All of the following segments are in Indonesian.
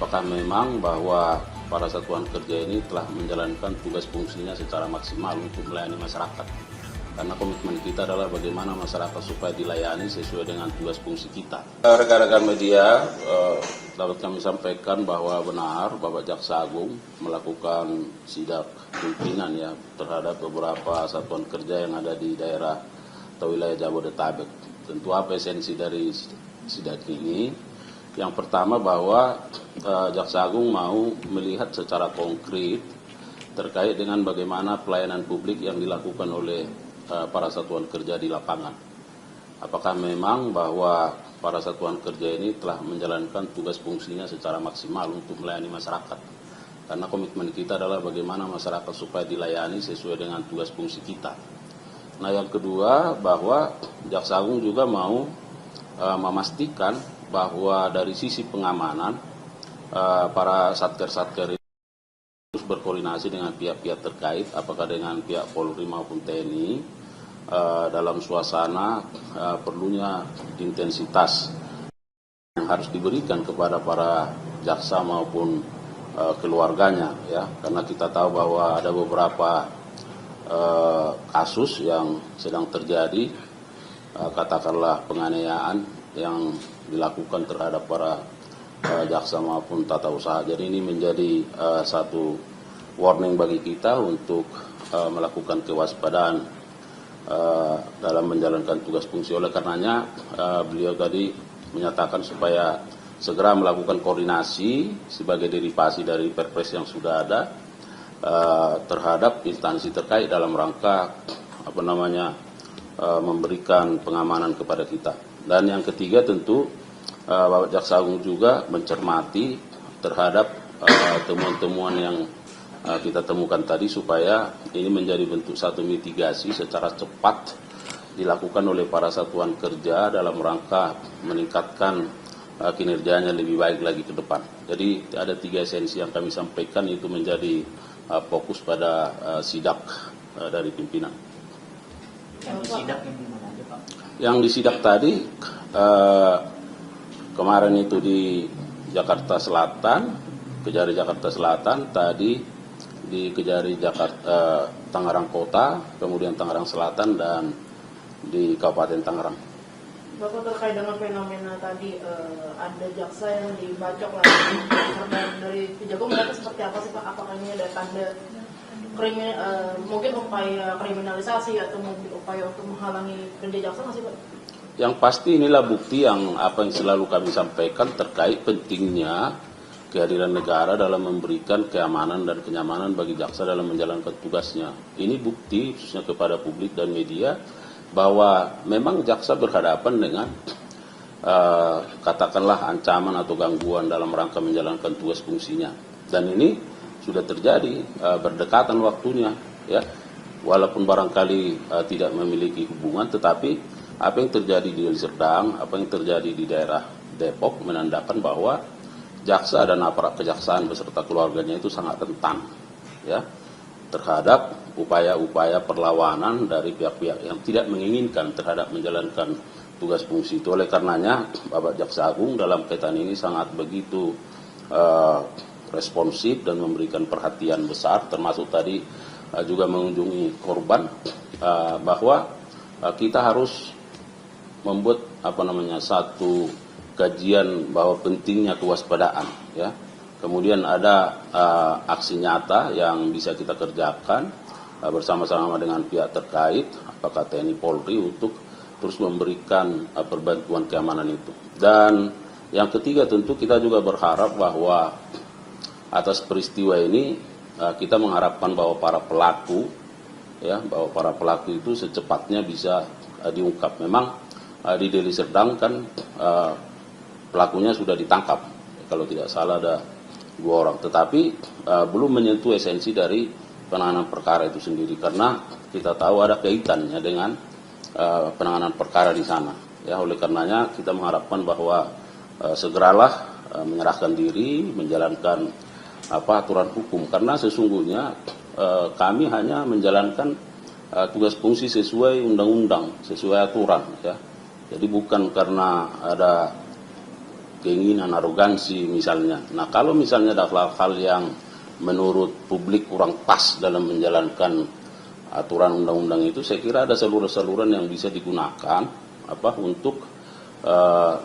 apakah memang bahwa para satuan kerja ini telah menjalankan tugas fungsinya secara maksimal untuk melayani masyarakat. Karena komitmen kita adalah bagaimana masyarakat supaya dilayani sesuai dengan tugas fungsi kita. Rekan-rekan media, dapat kami sampaikan bahwa benar Bapak Jaksa Agung melakukan sidak pimpinan ya terhadap beberapa satuan kerja yang ada di daerah atau wilayah Jabodetabek. Tentu apa esensi dari sidak ini? Yang pertama bahwa Jaksa Agung mau melihat secara konkret terkait dengan bagaimana pelayanan publik yang dilakukan oleh para satuan kerja di lapangan. Apakah memang bahwa para satuan kerja ini telah menjalankan tugas fungsinya secara maksimal untuk melayani masyarakat. Karena komitmen kita adalah bagaimana masyarakat supaya dilayani sesuai dengan tugas fungsi kita. Nah, yang kedua bahwa Jaksa Agung juga mau memastikan bahwa dari sisi pengamanan para satker-satker terus berkoordinasi dengan pihak-pihak terkait, apakah dengan pihak Polri maupun TNI, dalam suasana perlunya intensitas yang harus diberikan kepada para jaksa maupun keluarganya, ya, karena kita tahu bahwa ada beberapa kasus yang sedang terjadi, katakanlah penganiayaan yang dilakukan terhadap para jaksa maupun tata usaha. Jadi ini menjadi satu warning bagi kita untuk melakukan kewaspadaan dalam menjalankan tugas fungsi. Oleh karenanya beliau tadi menyatakan supaya segera melakukan koordinasi sebagai derivasi dari perpres yang sudah ada terhadap instansi terkait dalam rangka memberikan pengamanan kepada kita. Dan yang ketiga tentu Bapak Jaksa Agung juga mencermati terhadap temuan-temuan yang kita temukan tadi supaya ini menjadi bentuk satu mitigasi secara cepat dilakukan oleh para satuan kerja dalam rangka meningkatkan kinerjanya lebih baik lagi ke depan. Jadi ada 3 esensi yang kami sampaikan, itu menjadi fokus pada sidak dari pimpinan. Yang disidak tadi kemarin itu di Jakarta Selatan, Kejari Jakarta Selatan, tadi di Kejari Jakarta Tangerang Kota, kemudian Tangerang Selatan, dan di Kabupaten Tangerang. Bapak, terkait dengan fenomena tadi ada jaksa yang dibacok lagi, dan dari Kejagung melihatnya seperti apa sih Pak? Apakah ini ada tanda mungkin upaya kriminalisasi atau mungkin upaya untuk menghalangi kerja jaksa masih Pak? Yang pasti inilah bukti yang selalu kami sampaikan terkait pentingnya kehadiran negara dalam memberikan keamanan dan kenyamanan bagi jaksa dalam menjalankan tugasnya. Ini bukti khususnya kepada publik dan media bahwa memang jaksa berhadapan dengan katakanlah ancaman atau gangguan dalam rangka menjalankan tugas fungsinya. Dan ini sudah terjadi berdekatan waktunya, ya. Walaupun barangkali tidak memiliki hubungan, tetapi apa yang terjadi di Deli Serdang, apa yang terjadi di daerah Depok menandakan bahwa jaksa dan aparat kejaksaan beserta keluarganya itu sangat rentan, ya, terhadap upaya-upaya perlawanan dari pihak-pihak yang tidak menginginkan terhadap menjalankan tugas fungsi itu. Oleh karenanya Bapak Jaksa Agung dalam kaitan ini sangat begitu responsif dan memberikan perhatian besar, termasuk tadi juga mengunjungi korban, bahwa kita harus membuat satu kajian bahwa pentingnya kewaspadaan, ya. Kemudian ada aksi nyata yang bisa kita kerjakan bersama-sama dengan pihak terkait, apakah TNI Polri, untuk terus memberikan perbantuan keamanan itu. Dan yang ketiga tentu kita juga berharap bahwa atas peristiwa ini kita mengharapkan bahwa para pelaku, ya, bahwa para pelaku itu secepatnya bisa diungkap. Memang di Deli Serdang kan pelakunya sudah ditangkap, kalau tidak salah ada 2 orang, tetapi belum menyentuh esensi dari penanganan perkara itu sendiri, karena kita tahu ada kaitannya dengan penanganan perkara di sana, ya. Oleh karenanya kita mengharapkan bahwa segeralah menyerahkan diri, menjalankan aturan hukum, karena sesungguhnya kami hanya menjalankan tugas fungsi sesuai undang-undang, sesuai aturan, ya. Jadi bukan karena ada keinginan, arogansi misalnya. Nah, kalau misalnya ada hal-hal yang menurut publik kurang pas dalam menjalankan aturan undang-undang itu, saya kira ada saluran-saluran yang bisa digunakan untuk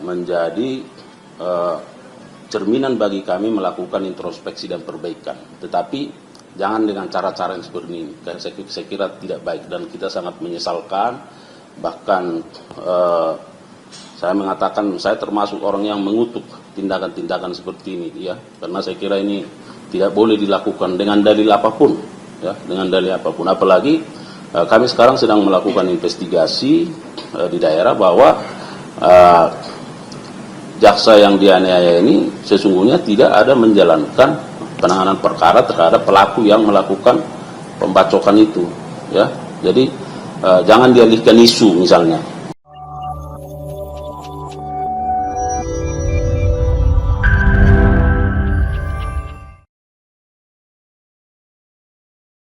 menjadi cerminan bagi kami melakukan introspeksi dan perbaikan. Tetapi jangan dengan cara-cara yang seperti ini. Saya kira tidak baik dan kita sangat menyesalkan. Bahkan saya mengatakan saya termasuk orang yang mengutuk tindakan-tindakan seperti ini, ya, karena saya kira ini tidak boleh dilakukan dengan dalil apapun, ya, dengan dalil apapun. Apalagi kami sekarang sedang melakukan investigasi di daerah bahwa jaksa yang dianiaya ini sesungguhnya tidak ada menjalankan penanganan perkara terhadap pelaku yang melakukan pembacokan itu, ya. Jadi jangan dialihkan isu misalnya.